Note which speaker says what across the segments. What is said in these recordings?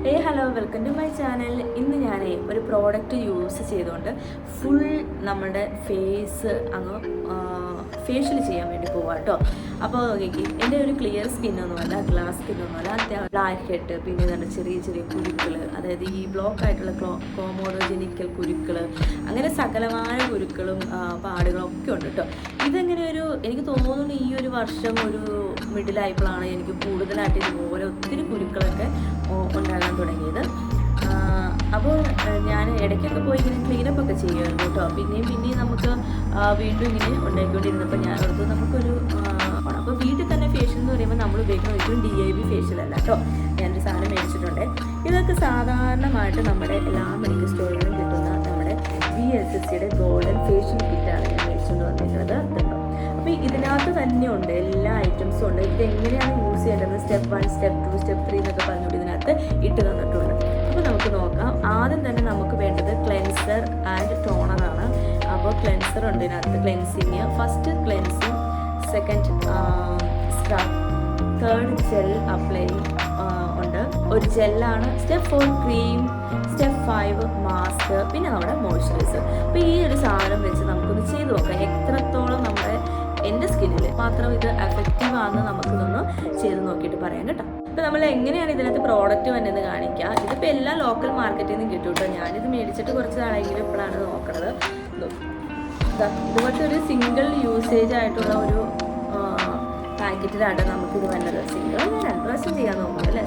Speaker 1: Hello welcome to my channel. ഇന്ന് ഞാൻ ഒരു പ്രോഡക്റ്റ് യൂസ് ചെയ്തുകൊണ്ട് ഫുൾ നമ്മുടെ ഫേസ് അങ്ങ് ഫേഷ്യൽ ചെയ്യാൻ വേണ്ടി പോവാം കേട്ടോ. അപ്പോൾ നോക്കി, എൻ്റെ ഒരു ക്ലിയർ സ്കിന്നൊന്നുമല്ല, ഗ്ലാസ് സ്കിന്നൊന്നുമല്ല, അത്യാവശ്യം ബ്ലാക്ക് ഹെഡ്, പിന്നെ ഇതുണ്ട് ചെറിയ ചെറിയ കുരുക്കൾ, അതായത് ഈ ബ്ലോക്ക് ആയിട്ടുള്ള കോമോഡോജനിക്കൽ കുരുക്കൾ, അങ്ങനെ സകലമായ കുരുക്കളും പാടുകളും ഒക്കെ ഉണ്ട് കേട്ടോ. ഇതെങ്ങനെ എനിക്ക് തോന്നുന്നു ഈ ഒരു വർഷം ഒരു മിഡിലായപ്പോഴാണ് എനിക്ക് കൂടുതലായിട്ട് ഇതുപോലെ ഒത്തിരി കുരുക്കളൊക്കെ ഉണ്ടാകാൻ തുടങ്ങിയത്. അപ്പോൾ ഞാൻ ഇടയ്ക്കൊക്കെ പോയി ഇങ്ങനെ ക്ലീനപ്പ് ഒക്കെ ചെയ്യുമായിരുന്നു കേട്ടോ. പിന്നെയും നമുക്ക് വീണ്ടും ഇങ്ങനെ ഉണ്ടാക്കിക്കൊണ്ടിരുന്നപ്പോൾ ഞാൻ ഓർത്ത് നമുക്കൊരു അപ്പോൾ വീട്ടിൽ തന്നെ ഫേഷ്യൽ എന്ന് പറയുമ്പോൾ നമ്മൾ ഉപയോഗിക്കുന്ന ഒരിക്കലും DIB ഫേഷ്യൽ അല്ല കേട്ടോ. ഞാനൊരു സാധനം മേടിച്ചിട്ടുണ്ട്. ഇതൊക്കെ സാധാരണമായിട്ട് നമ്മുടെ എല്ലാ മെഡിക്കൽ സ്റ്റോറുകളിലും കിട്ടുന്ന നമ്മുടെ VSSCയുടെ ഗോൾഡൻ ഫേഷ്യൽ കിറ്റാണ് ഞാൻ മേടിച്ചുകൊണ്ട് വന്നിരിക്കുന്നത് കേട്ടോ. അപ്പോൾ ഇതിനകത്ത് തന്നെ ഉണ്ട് എല്ലാ ഐറ്റംസും ഉണ്ട്. ഇതെങ്ങനെയാണ് യൂസ് ചെയ്യേണ്ടത്, സ്റ്റെപ്പ് 1, സ്റ്റെപ്പ് 2, സ്റ്റെപ്പ് 3 എന്നൊക്കെ പറഞ്ഞുകൊണ്ട് ഇതിനകത്ത് ഇട്ട് തന്നിട്ടുണ്ട്. അപ്പോൾ നമുക്ക് നോക്കാം. ആദ്യം തന്നെ നമുക്ക് വേണ്ടത് ക്ലെൻസർ ആൻഡ് ടോണറാണ്. അപ്പോൾ ക്ലെൻസർ ഉണ്ട് ഇതിനകത്ത്, cleansing, first cleansing, second scrub, third gel apply ഉണ്ട്. ഒരു ജെല്ലാണ്. സ്റ്റെപ്പ് 4 ക്രീം, സ്റ്റെപ്പ് 5 മാസ്ക്, പിന്നെ നമ്മുടെ മോയ്സ്ചറൈസർ. അപ്പോൾ ഈ ഒരു സാധനം വെച്ച് നമുക്കൊന്ന് ചെയ്ത് നോക്കാം എത്രത്തോളം നമ്മുടെ എൻ്റെ സ്കിന്നിൽ മാത്രം ഇത് എഫക്റ്റീവ് ആണെന്ന് നമുക്കിതൊന്ന് ചെയ്ത് നോക്കിയിട്ട് പറയാം കേട്ടോ. ഇപ്പോൾ നമ്മൾ എങ്ങനെയാണ് ഇതിനകത്ത് പ്രോഡക്റ്റ് വന്നെന്ന് കാണിക്കുക. ഇതിപ്പോൾ എല്ലാ ലോക്കൽ മാർക്കറ്റിൽ നിന്നും കിട്ടും കേട്ടോ. ഞാനിത് മേടിച്ചിട്ട് കുറച്ച് നാളെങ്കിലും ഇപ്പോഴാണ് നോക്കണത്. ഇതുപോലത്തെ ഒരു സിംഗിൾ യൂസേജ് ആയിട്ടുള്ള ഒരു പാക്കറ്റിലാണ് നമുക്കിത് വന്നത്. സിംഗിൾ 2 പ്രാവശ്യം ചെയ്യാൻ നോക്കുന്നത് അല്ലേ.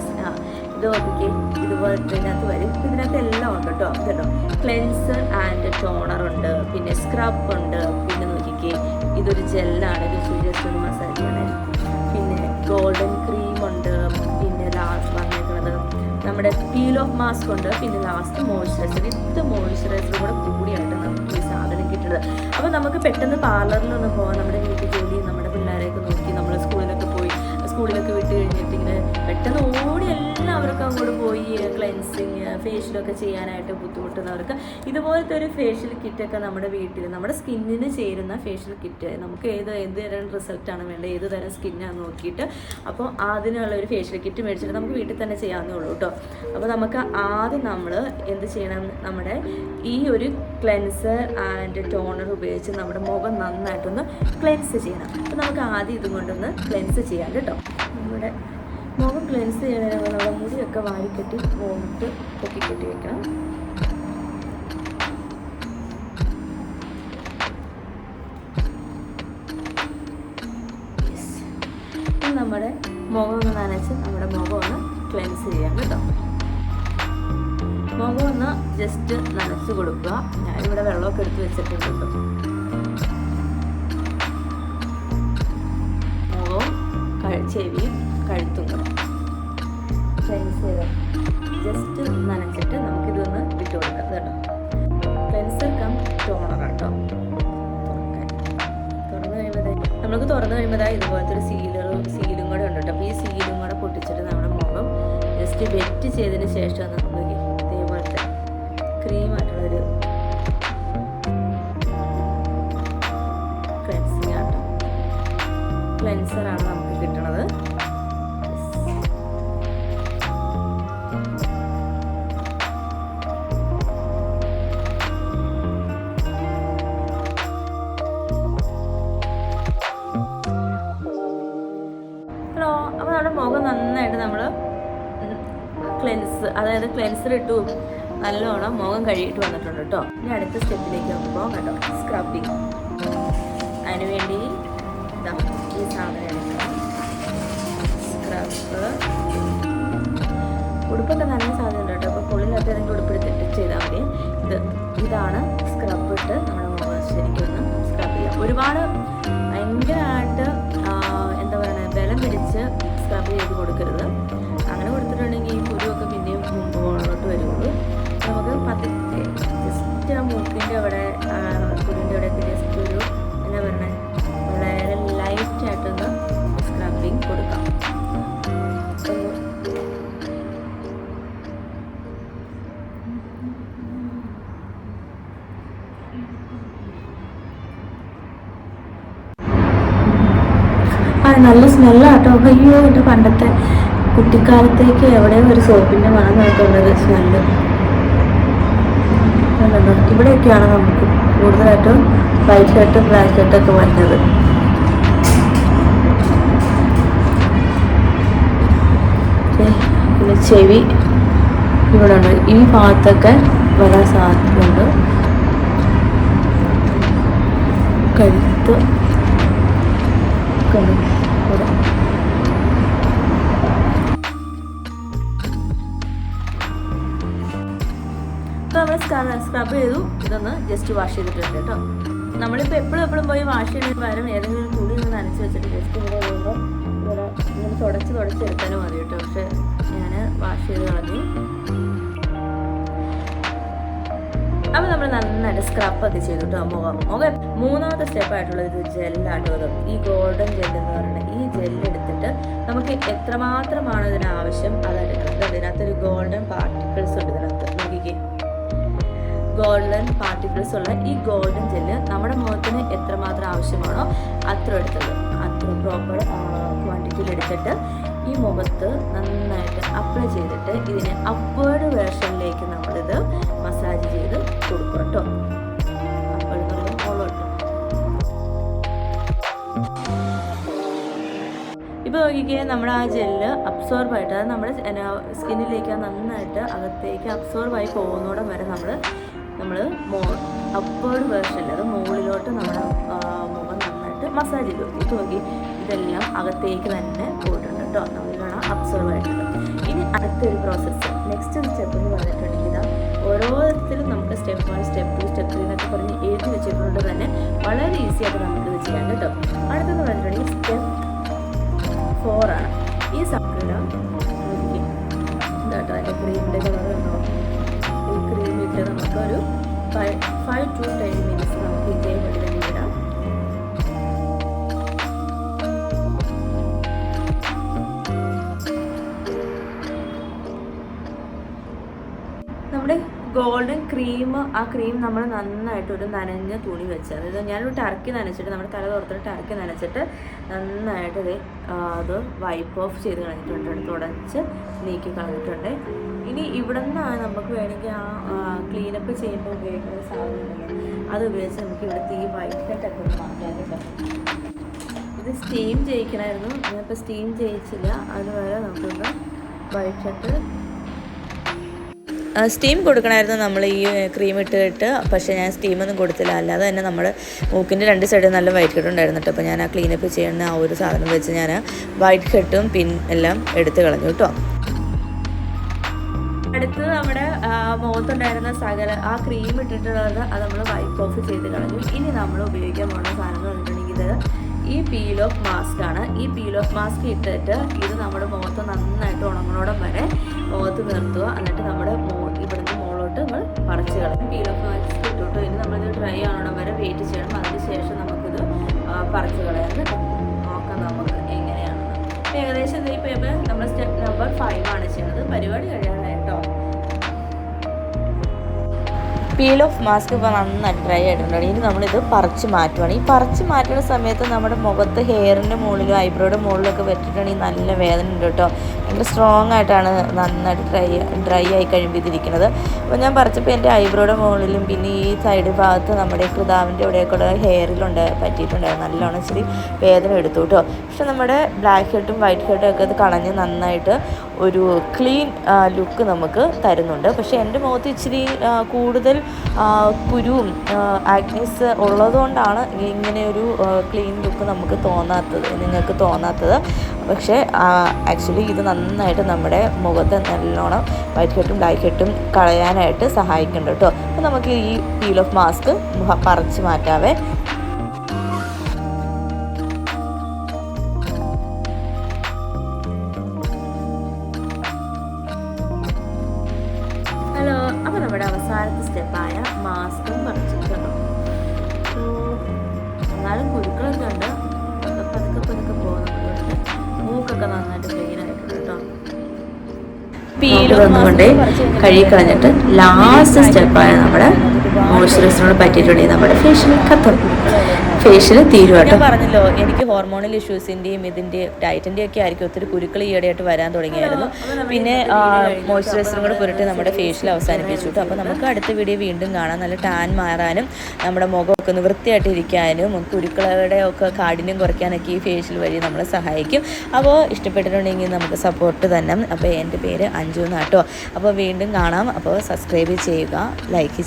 Speaker 1: ഇത് നോക്കിക്കേ, ഇതുപോലത്തെ ഇതിനകത്ത് വരും. ഇതിനകത്ത് എല്ലാം ഉണ്ട് കേട്ടോ. കേട്ടോ, ക്ലെൻസർ ആൻഡ് ടോണർ ഉണ്ട്, പിന്നെ സ്ക്രബ് ഉണ്ട്, പിന്നെ നോക്കിക്കേ ഇതൊരു ജെല്ലാണ്, ഇത് ജസ്റ്റ് ഒരു മസാജ് ആണ്, പിന്നെ ഗോൾഡൻ ക്രീം ഉണ്ട്, പിന്നെ ലാസ്റ്റ് വന്നിട്ടുള്ളത് നമ്മുടെ പീൽ ഓഫ് മാസ്ക് ഉണ്ട്, പിന്നെ ലാസ്റ്റ് മോയ്സ്ചറൈസർ. ഇത് മോയ്സ്ചറൈസർ കൂടിയായിട്ട് നമുക്ക് ഈ സാധനം കിട്ടുന്നത്. അപ്പോൾ നമുക്ക് പെട്ടെന്ന് പാർലറിലൊന്നും പോകാം, നമ്മുടെ വീട്ടിൽ ജോലി, നമ്മുടെ പിള്ളേരെയൊക്കെ നോക്കി നമ്മൾ സ്കൂളിലൊക്കെ വിട്ട് കഴിഞ്ഞിട്ട് ഇങ്ങനെ പെട്ടെന്ന് ഓടി എല്ലാവർക്കും അങ്ങോട്ട് പോയി ക്ലെൻസിങ് ഫേഷ്യലൊക്കെ ചെയ്യാനായിട്ട് ബുദ്ധിമുട്ടുന്നവർക്ക് ഇതുപോലത്തെ ഒരു ഫേഷ്യൽ കിറ്റൊക്കെ നമ്മുടെ വീട്ടിൽ, നമ്മുടെ സ്കിന്നിന് ചേരുന്ന ഫേഷ്യൽ കിറ്റ്, നമുക്ക് ഏത് തരം റിസൾട്ടാണ് വേണ്ടത്, ഏത് തരം സ്കിന്നാണ് നോക്കിയിട്ട് അപ്പോൾ അതിനുള്ള ഒരു ഫേഷ്യൽ കിറ്റ് മേടിച്ചിട്ട് നമുക്ക് വീട്ടിൽ തന്നെ ചെയ്യാവുന്നേ ഉള്ളൂ കേട്ടോ. അപ്പോൾ നമുക്ക് ആദ്യം നമ്മൾ എന്ത് ചെയ്യണം, നമ്മുടെ ഈ ഒരു ക്ലെൻസർ ആൻഡ് ടോണർ ഉപയോഗിച്ച് നമ്മുടെ മുഖം നന്നായിട്ടൊന്ന് ക്ലെൻസ് ചെയ്യണം. അപ്പോൾ നമുക്ക് ആദ്യം ഇതും കൊണ്ടൊന്ന് ക്ലെൻസ് ചെയ്യാം കേട്ടോ. നമ്മുടെ മുഖം ക്ലെൻസ് ചെയ്യണമെങ്കിൽ നമ്മുടെ മുടിയൊക്കെ വാരിക്കെട്ടി മുഖത്ത് പൊക്കിക്കെട്ടി വെക്കണം. നമ്മുടെ മുഖം ഒന്ന് നനച്ച് നമ്മുടെ മുഖം ഒന്ന് ക്ലെൻസ് ചെയ്യാം കേട്ടോ. മുഖം ഒന്ന് ജസ്റ്റ് നനച്ച് കൊടുക്കുക. ഞാനിവിടെ വെള്ളമൊക്കെ എടുത്ത് വെച്ചിട്ടുണ്ട് കേട്ടോ. മുഖവും ചെവിയും കഴുത്തും കൂടെ ക്ലെൻസ് ചെയ്ത് ജസ്റ്റ് നനച്ചിട്ട് നമുക്കിതൊന്ന് ഇട്ട് കൊടുക്കാം കേട്ടോ. ക്ലെൻസർ കം ടോണർ കേട്ടോ. തുറന്നു കഴിയുമ്പോൾ ഇതുപോലത്തെ ഒരു സീലും കൂടെ ഉണ്ട് കേട്ടോ. അപ്പോൾ ഈ സീലും കൂടെ പൊട്ടിച്ചിട്ട് നമ്മുടെ മുഖം ജസ്റ്റ് വെറ്റ് ചെയ്തതിന് ശേഷം നമുക്ക് ഇതേപോലത്തെ ക്രീമായിട്ടുള്ളൊരു ക്ലെൻസിങ് ആട്ടോ. ക്ലെൻസറാണ് നമുക്ക് കിട്ടണത്. അപ്പോൾ നമ്മുടെ മുഖം നന്നായിട്ട് നമ്മൾ അതായത് ക്ലെൻസർ ഇട്ടു നല്ലോണം മുഖം കഴുകിയിട്ട് വന്നിട്ടുണ്ട് കേട്ടോ. ഇനി അടുത്ത സ്റ്റെപ്പിലേക്ക് നമുക്ക് പോകാം കേട്ടോ, സ്ക്രബിങ്. അതിനുവേണ്ടി ഈ സാധനം എടുക്കണം. സ്ക്രബ് ഉടുപ്പൊക്കെ നല്ല സാധനം ഉണ്ട് കേട്ടോ. അപ്പോൾ പുള്ളിനകത്ത് ഏതെങ്കിലും ഉടുപ്പെടുത്തിട്ട് ചെയ്താൽ മതി. ഇതാണ് സ്ക്രബ് ഇട്ട് നമ്മുടെ മുഖം ശരിക്കും ഒന്ന് സ്ക്രബ് ചെയ്യാം. ഒരുപാട് ഭയങ്കരമായിട്ട് എന്താ പറയുക, ബലം പിടിച്ച് സ്ക്രബ് ചെയ്ത് കൊടുക്കരുത്. അങ്ങനെ കൊടുത്തിട്ടുണ്ടെങ്കിൽ ഈ കുരുവൊക്കെ പിന്നെയും മുമ്പോട്ട് വരുള്ളൂ. നമുക്ക് പതുക്കെ ജസ്റ്റ് ആ മൂക്കിൻ്റെ അവിടെ കുരുവിൻ്റെ അവിടെയൊക്കെ ജസ്റ്റ് ഒരു എന്താ പറയണേ വളരെ ലൈറ്റായിട്ടൊന്ന് സ്ക്രബിങ് കൊടുക്കാം. നല്ല സ്മെല്ലാട്ടോ. അയ്യോ, എൻ്റെ പണ്ടത്തെ കുട്ടിക്കാലത്തേക്ക് എവിടെയോ ഒരു സോപ്പിൻ്റെ മണം നടത്തുന്നൊരു സ്മെല്ല്. ഇവിടെയൊക്കെയാണ് നമുക്ക് കൂടുതലായിട്ടും വൈറ്റ് ഷർട്ട് ബ്ലാക്ക് ഷർട്ടൊക്കെ വരുന്നത്. പിന്നെ ചെവി ഇവിടെ ഉണ്ട്, ഈ ഭാഗത്തൊക്കെ വരാൻ സാധ്യതയുണ്ട്. കഴുത്ത് ഇവിടെ. നമ്മൾ സ്ക്രബ് ചെയ്തു. ഇതൊന്ന് ജസ്റ്റ് വാഷ് ചെയ്തിട്ടുണ്ട് കേട്ടോ. നമ്മളിപ്പോൾ എപ്പോഴും പോയി വാഷ് ചെയ്യുന്നതിന് പകരം ഏതെങ്കിലും ഒരു തുണി ഒന്ന് നനച്ച് വെച്ചിട്ട് ജസ്റ്റ് ഇവിടെ വരുമ്പോൾ ഇങ്ങനെ തുടച്ച് എടുത്താലും മതി കേട്ടോ. പക്ഷെ ഞാൻ വാഷ് ചെയ്ത് കളഞ്ഞു. അപ്പോൾ നമ്മൾ നന്നായിട്ട് സ്ക്രബൊക്കെ ചെയ്തു കേട്ടോ മുഖം. മൂന്നാമത്തെ സ്റ്റെപ്പായിട്ടുള്ളത് ഇത് ജെല്ലാട്ടോ. ഈ ഗോൾഡൻ ജെല്ല് എന്ന് പറയുന്നത് ഈ ജെല്ലെടുത്തിട്ട് നമുക്ക് എത്രമാത്രമാണ് ഇതിനാവശ്യം അതെടുക്കുന്നത്. ഇതിനകത്തൊരു ഗോൾഡൻ പാർട്ടിക്കിൾസ് ഉണ്ട്. ഇതിനകത്ത് നോക്കിക്കേ, ഗോൾഡൻ പാർട്ടിക്കിൾസ് ഉള്ള ഈ ഗോൾഡൻ ജെല്ല് നമ്മുടെ മുഖത്തിന് എത്രമാത്രം ആവശ്യമാണോ അത്ര എടുത്തത്, അത്ര പ്രോപ്പർ ക്വാണ്ടിറ്റിയിൽ എടുത്തിട്ട് ഈ മുഖത്ത് നന്നായിട്ട് അപ്ലൈ ചെയ്തിട്ട് ഇതിനെ അപ്വേർഡ് വേർഷനിലേക്ക് നമ്മളിത് മസാജ് ചെയ്ത് കൊടുക്കും കേട്ടോ. അപ്വേർഡ് എന്ന് പറയുമ്പോൾ മുകളോട്ട്. ഇപ്പോൾ നോക്കിക്കേ, നമ്മുടെ ആ ജെല്ല് അബ്സോർബായിട്ട്, അത് നമ്മുടെ സ്കിന്നിലേക്ക് നന്നായിട്ട് അകത്തേക്ക് അബ്സോർബായി പോകുന്നോടം വരെ നമ്മൾ അപ്വേർഡ് വേർഷനിൽ, അത് മുകളിലോട്ട് നമ്മുടെ മുഖം നന്നായിട്ട് മസാജ് ചെയ്തു. ഇത് നോക്കി, ഇതെല്ലാം അകത്തേക്ക് തന്നെ പോയിട്ടുണ്ട് കേട്ടോ. നമ്മളിലാണ് അബ്സോർവ് ആയിട്ടുള്ളത്. ഇനി അടുത്തൊരു പ്രോസസ്സ്, നെക്സ്റ്റ് സ്റ്റെപ്പ് എന്ന് പറഞ്ഞിട്ടുണ്ടെങ്കിൽ ഇതാ ഓരോരുത്തരും നമുക്ക് സ്റ്റെപ്പ് 1, സ്റ്റെപ്പ് 2, സ്റ്റെപ്പ് 3 എന്നൊക്കെ പറഞ്ഞ് എഴുതി വെച്ചിട്ടുള്ളത് തന്നെ വളരെ ഈസി ആയിട്ട് നമുക്കിത് ചെയ്യാം കേട്ടോ. അടുത്തെന്ന് പറഞ്ഞിട്ടുണ്ടെങ്കിൽ സ്റ്റെപ്പ് 4 ആണ്. ഈ സംഭവം എന്താട്ടോ അതിൻ്റെ ക്രീമിൻ്റെ കളർ ഉണ്ടോ, ഈ ക്രീം ഇട്ട് നമുക്കൊരു 5 to 10 മിനിറ്റ്സ് നമുക്ക് ഇതേ വഴി തന്നെ ഇടാം. നമ്മുടെ ഗോൾഡൻ ക്രീം, ആ ക്രീം നമ്മൾ നന്നായിട്ടൊരു നനഞ്ഞ തുണി വെച്ച്, അതായത് ഞാനൊരു ടർക്കി നനച്ചിട്ട്, നമ്മുടെ തല തുറത്തിട്ട് ടർക്കി നനച്ചിട്ട് നന്നായിട്ട് അത് വൈപ്പ് ഓഫ് ചെയ്ത് കളഞ്ഞിട്ടുണ്ട്, തുടച്ച് നീക്കി കളഞ്ഞിട്ടുണ്ട്. ഇനി ഇവിടെ നിന്നാണ് നമുക്ക് വേണമെങ്കിൽ ആ ക്ലീനപ്പ് ചെയ്യുമ്പോൾ ഉപയോഗിക്കുന്ന സാധനം ഉണ്ടല്ലോ, അത് ഉപയോഗിച്ച് നമുക്ക് ഇവിടുത്തെ ഈ വൈറ്റ് ഹെഡൊക്കെ ഒന്ന് മാറ്റാനുണ്ട്. ഇത് സ്റ്റീം ചെയ്യിക്കണമായിരുന്നു, ഞാനിപ്പോൾ സ്റ്റീം ചെയ്യിച്ചില്ല. അതുവരെ നമുക്കൊന്ന് വൈറ്റ് ഹെഡ് സ്റ്റീം കൊടുക്കണമായിരുന്നു നമ്മൾ ഈ ക്രീം ഇട്ടിട്ട്. പക്ഷേ ഞാൻ സ്റ്റീമൊന്നും കൊടുത്തില്ല, അല്ലാതെ തന്നെ നമ്മുടെ മൂക്കിൻ്റെ 2 സൈഡിൽ നല്ല വൈറ്റ് ഹെഡ് ഉണ്ടായിരുന്നു കേട്ടോ. അപ്പോൾ ഞാൻ ആ ക്ലീനപ്പ് ചെയ്യുന്ന ആ ഒരു സാധനം വെച്ച് ഞാൻ വൈറ്റ് ഹെഡും പിൻ എല്ലാം എടുത്ത് കളഞ്ഞു കേട്ടോ. അടുത്ത് നമ്മുടെ മുഖത്തുണ്ടായിരുന്ന ആ ക്രീം ഇട്ടിട്ടുള്ളത് അത് നമ്മൾ വൈപ്പ് ഓഫ് ചെയ്ത് കളഞ്ഞു. ഇനി നമ്മൾ ഉപയോഗിക്കാൻ പോകുന്ന സാധനം എന്ന് പറഞ്ഞിട്ടുണ്ടെങ്കിൽ ഇത് ഈ പീൽ ഓഫ് മാസ്ക് ആണ്. ഈ പീൽ ഓഫ് മാസ്ക് ഇട്ടിട്ട് ഇത് നമ്മുടെ മുഖത്ത് നന്നായിട്ട് ഉണങ്ങണോടം വരെ മുഖത്ത് നിർത്തുക. എന്നിട്ട് നമ്മുടെ ഇവിടുന്ന് മുകളിലോട്ട് നമ്മൾ പറിച്ച് കളയും. പീൽ ഓഫ് മാസ്ക് ഇട്ടിട്ട് ഇനി നമ്മളിത് ഡ്രൈ ആവണോടം വരെ വെയിറ്റ് ചെയ്യണം. അതിന് ശേഷം നമുക്കിത് പറിച്ച് കളയാൻ നോക്കാം നമുക്ക് എങ്ങനെയാണെന്ന്. ഏകദേശം ഈ പേപ്പർ നമ്മൾ സ്റ്റെപ്പ് നമ്പർ 5 ആണ് ചെയ്യുന്നത്. പരിപാടി കഴിയാനായിട്ടോ. പീൽ ഓഫ് മാസ്ക് ഇപ്പോൾ നന്നായിട്ട് ഡ്രൈ ആയിട്ടുണ്ട്. ഇനി നമ്മളിത് പറിച്ച് മാറ്റുവാണ്. ഈ പറിച്ച് മാറ്റുന്ന സമയത്ത് നമ്മുടെ മുഖത്ത് ഹെയറിൻ്റെ മുകളിലും ഐബ്രോയുടെ മുകളിലൊക്കെ വെച്ചിട്ടുണ്ടെങ്കിൽ നല്ല വേദന ഉണ്ട് കേട്ടോ. ഭയങ്കര സ്ട്രോങ് ആയിട്ടാണ് നന്നായിട്ട് ഡ്രൈ ആയി കഴിയുമ്പോൾ ഇതിരിക്കുന്നത്. അപ്പോൾ ഞാൻ പറിച്ചപ്പോൾ എൻ്റെ ഐബ്രോയുടെ മുകളിലും പിന്നെ ഈ സൈഡ് ഭാഗത്ത് നമ്മുടെ കൃതാവിൻ്റെ ഇവിടെയൊക്കെ ഹെയറിലുണ്ട് പറ്റിയിട്ടുണ്ടായിരുന്നു. നല്ലോണം ഇച്ചിരി വേദന എടുത്തു കേട്ടോ. പക്ഷെ നമ്മുടെ ബ്ലാക്ക് ഹെഡും വൈറ്റ് ഹെഡും ഒക്കെ ഇത് കളഞ്ഞ് നന്നായിട്ട് ഒരു ക്ലീൻ ലുക്ക് നമുക്ക് തരുന്നുണ്ട്. പക്ഷേ എൻ്റെ മുഖത്ത് ഇച്ചിരി കൂടുതൽ കുരുവും ആക്നീസ് ഉള്ളതുകൊണ്ടാണ് ഇങ്ങനെ ഒരു ക്ലീൻ ലുക്ക് നമുക്ക് നിങ്ങൾക്ക് തോന്നാത്തത്. പക്ഷേ ആക്ച്വലി ഇത് നന്നായിട്ട് നമ്മുടെ മുഖത്ത് നല്ലോണം വൈറ്റ് ഹെഡും ബ്ലാക്ക് ഹെഡും കളയാനായിട്ട് സഹായിക്കുന്നുണ്ട് കേട്ടോ. അപ്പോൾ നമുക്ക് ഈ പീൽ ഓഫ് മാസ്ക് പറിച്ച് മാറ്റാവേ. അപ്പോൾ നമ്മുടെ അവസാനത്തെ സ്റ്റെപ്പായ മാസ്കും പറിച്ചിട്ടുണ്ടോ. എന്നാലും കുരുക്കളൊക്കെ ഉണ്ട്, പതുക്കെ പോകുന്നുണ്ട്. മൂക്കൊക്കെ നന്നായിട്ട് ക്ലീൻ ആയിട്ടുണ്ട് കേട്ടോ. പീലൊന്നുകൊണ്ട് കഴുകി കളഞ്ഞിട്ട് ലാസ്റ്റ് സ്റ്റെപ്പായ നമ്മുടെ മോയ്സ്ചറൈസറിനോട് പറ്റിയിട്ടുണ്ടെങ്കിൽ നമ്മുടെ ഫേഷ്യൽ ഫേഷ്യൽ തീരും കേട്ടോ. ഞാൻ പറഞ്ഞല്ലോ എനിക്ക് ഹോർമോണൽ ഇഷ്യൂസിൻ്റെയും ഇതിൻ്റെ ഡയറ്റിൻ്റെയും ഒക്കെ ആയിരിക്കും ഒത്തിരി കുരുക്കൾ ഈയിടെയായിട്ട് വരാൻ തുടങ്ങിയായിരുന്നു. പിന്നെ മോയ്സ്ചറൈസറും കൂടെ പുരട്ടി നമ്മുടെ ഫേഷ്യൽ അവസാനിപ്പിച്ചു കേട്ടോ. അപ്പോൾ നമുക്ക് അടുത്ത വീഡിയോ വീണ്ടും കാണാം. നല്ല ടാൻ മാറാനും നമ്മുടെ മുഖമൊക്കെ ഒന്ന് വൃത്തിയായിട്ട് ഇരിക്കാനും കുരുക്കളുടെ ഒക്കെ കാഠിന്യം കുറയ്ക്കാനൊക്കെ ഈ ഫേഷ്യൽ വഴി നമ്മളെ സഹായിക്കും. അപ്പോൾ ഇഷ്ടപ്പെട്ടിട്ടുണ്ടെങ്കിൽ നമുക്ക് സപ്പോർട്ട് തന്നെ. അപ്പോൾ എൻ്റെ പേര് അഞ്ജു എന്നാട്ടോ. അപ്പോൾ വീണ്ടും കാണാം. അപ്പോൾ സബ്സ്ക്രൈബ് ചെയ്യുക, ലൈക്ക്